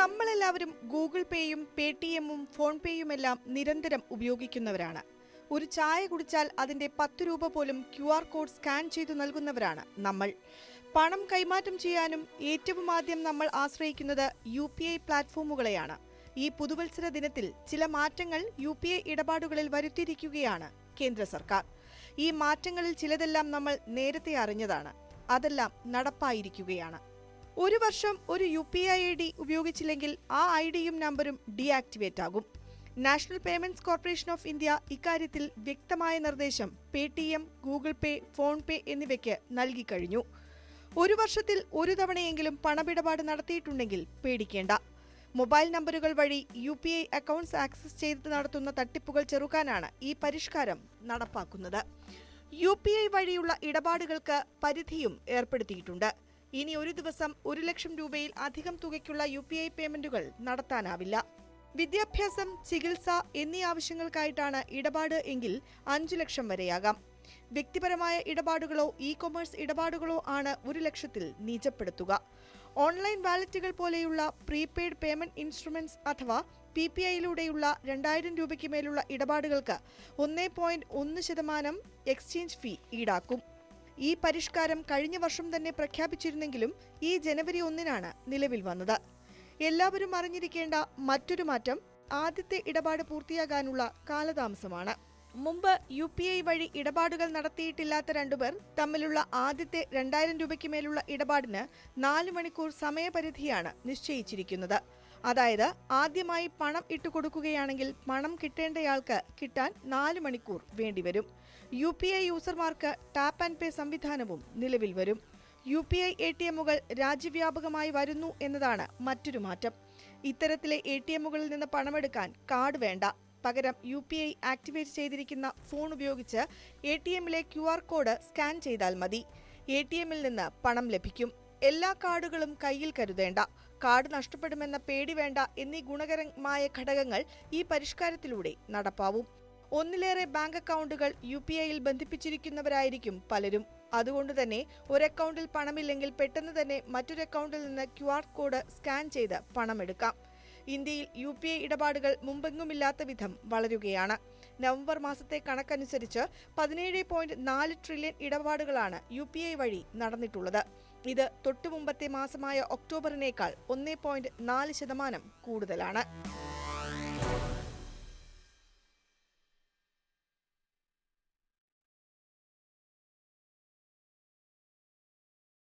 നമ്മളെല്ലാവരും Google പേയും പേടിഎമ്മും phone പേയുമെല്ലാം നിരന്തരം ഉപയോഗിക്കുന്നവരാണ്. ഒരു ചായ കുടിച്ചാൽ അതിന്റെ 10 രൂപ പോലും QR കോഡ് സ്കാൻ ചെയ്തു നൽകുന്നവരാണ് നമ്മൾ. പണം കൈമാറ്റം ചെയ്യാനും ഏറ്റവും ആദ്യം നമ്മൾ ആശ്രയിക്കുന്നത് UPI പ്ലാറ്റ്ഫോമുകളെയാണ്. ഈ പുതുവത്സര ദിനത്തിൽ ചില മാറ്റങ്ങൾ UPI ഇടപാടുകളിൽ വരുത്തിയിരിക്കുകയാണ് കേന്ദ്ര സർക്കാർ. ഈ മാറ്റങ്ങളിൽ ചിലതെല്ലാം നമ്മൾ നേരത്തെ അറിഞ്ഞതാണ്, അതെല്ലാം നടപ്പായിരിക്കുകയാണ്. ഒരു വർഷം ഒരു UPI ID ഉപയോഗിച്ചില്ലെങ്കിൽ ആ ഐഡിയും നമ്പരും ഡീആക്ടിവേറ്റ് ആകും. National payments corporation of India ഇക്കാര്യത്തിൽ വ്യക്തമായ നിർദ്ദേശം പേടിഎം, ഗൂഗിൾ പേ, ഫോൺ പേ എന്നിവയ്ക്ക് നൽകിക്കഴിഞ്ഞു. ഒരു വർഷത്തിൽ ഒരു തവണയെങ്കിലും പണമിടപാട് നടത്തിയിട്ടുണ്ടെങ്കിൽ പേടിക്കേണ്ട. മൊബൈൽ നമ്പറുകൾ വഴി UPI അക്കൗണ്ട്സ് ആക്സസ് ചെയ്ത് നടത്തുന്ന തട്ടിപ്പുകൾ ചെറുക്കാനാണ് ഈ പരിഷ്കാരം നടപ്പാക്കുന്നത്. UPI വഴിയുള്ള ഇടപാടുകൾക്ക് പരിധിയും ഏർപ്പെടുത്തിയിട്ടുണ്ട്. ഇനി ഒരു ദിവസം 1 ലക്ഷം രൂപയിൽ അധികം തുകയ്ക്കുള്ള UPI പേയ്മെന്റുകൾ നടത്താനാവില്ല. വിദ്യാഭ്യാസം, ചികിത്സ എന്നീ ആവശ്യങ്ങൾക്കായിട്ടാണ് ഇടപാട് എങ്കിൽ 5 ലക്ഷം വരെയാകാം. വ്യക്തിപരമായ ഇടപാടുകളോ ഇ-കൊമേഴ്സ് ഇടപാടുകളോ ആണ് 1 ലക്ഷത്തിൽ നീച്ചപ്പെടുത്തുക. ഓൺലൈൻ വാലറ്റുകൾ പോലെയുള്ള പ്രീപെയ്ഡ് പേയ്മെന്റ് ഇൻസ്ട്രുമെന്റ്സ് അഥവാ PPIയിലൂടെയുള്ള 2000 രൂപയ്ക്ക് മേലുള്ള ഇടപാടുകൾക്ക് 1.1% എക്സ്ചേഞ്ച് ഫീ ഈടാക്കും. ഈ പരിഷ്കാരം കഴിഞ്ഞ വർഷം തന്നെ പ്രഖ്യാപിച്ചിരുന്നെങ്കിലും ഈ ജനുവരി 1-നാണ് നിലവിൽ വന്നത്. എല്ലാവരും അറിഞ്ഞിരിക്കേണ്ട മറ്റൊരു മാറ്റം ആദ്യത്തെ ഇടപാട് പൂർത്തിയാകാനുള്ള കാലതാമസമാണ്. മുമ്പ് UPI വഴി ഇടപാടുകൾ നടത്തിയിട്ടില്ലാത്ത 2 പേർ തമ്മിലുള്ള ആദ്യത്തെ 2000 രൂപയ്ക്ക് മേലുള്ള ഇടപാടിന് 4 മണിക്കൂർ സമയപരിധിയാണ് നിശ്ചയിച്ചിരിക്കുന്നത്. അതായത് ആദ്യമായി പണം ഇട്ടുകൊടുക്കുകയാണെങ്കിൽ പണം കിട്ടേണ്ടയാൾക്ക് കിട്ടാൻ 4 മണിക്കൂർ വേണ്ടിവരും. UPI യൂസർമാർക്ക് ടാപ്പ് ആൻഡ് പേ സംവിധാനവും നിലവിൽ വരും. UPI ATMകൾ രാജ്യവ്യാപകമായി വരുന്നു എന്നതാണ് മറ്റൊരു മാറ്റം. ഇത്തരത്തിലെ ATMകളിൽ നിന്ന് പണമെടുക്കാൻ കാർഡ് വേണ്ട. പകരം UPI ആക്ടിവേറ്റ് ചെയ്തിരിക്കുന്ന ഫോൺ ഉപയോഗിച്ച് ATMലെ QR കോഡ് സ്കാൻ ചെയ്താൽ മതി. ATMൽ നിന്ന് പണം ലഭിക്കും. എല്ലാ കാർഡുകളും കയ്യിൽ കരുതേണ്ട, കാർഡ് നഷ്ടപ്പെടുമെന്ന പേടി വേണ്ട എന്നീ ഗുണകരമായ ഘടകങ്ങൾ ഈ പരിഷ്കാരത്തിലൂടെ നടപ്പാവും. ഒന്നിലേറെ ബാങ്ക് അക്കൗണ്ടുകൾ UPIയിൽ ബന്ധിപ്പിച്ചിരിക്കുന്നവരായിരിക്കും പലരും. അതുകൊണ്ടുതന്നെ ഒരു അക്കൗണ്ടിൽ പണമില്ലെങ്കിൽ പെട്ടെന്ന് തന്നെ മറ്റൊരു അക്കൗണ്ടിൽ നിന്ന് QR കോഡ് സ്കാൻ ചെയ്ത് പണമെടുക്കാം. ഇന്ത്യയിൽ UPI ഇടപാടുകൾ മുമ്പെങ്ങുമില്ലാത്ത വിധം വളരുകയാണ്. നവംബർ മാസത്തെ കണക്കനുസരിച്ച് 17.4 ട്രില്യൺ ഇടപാടുകളാണ് UPI വഴി നടന്നിട്ടുള്ളത്. ഇത് തൊട്ടുമുമ്പത്തെ മാസമായ ഒക്ടോബറിനേക്കാൾ 1.4% കൂടുതലാണ്.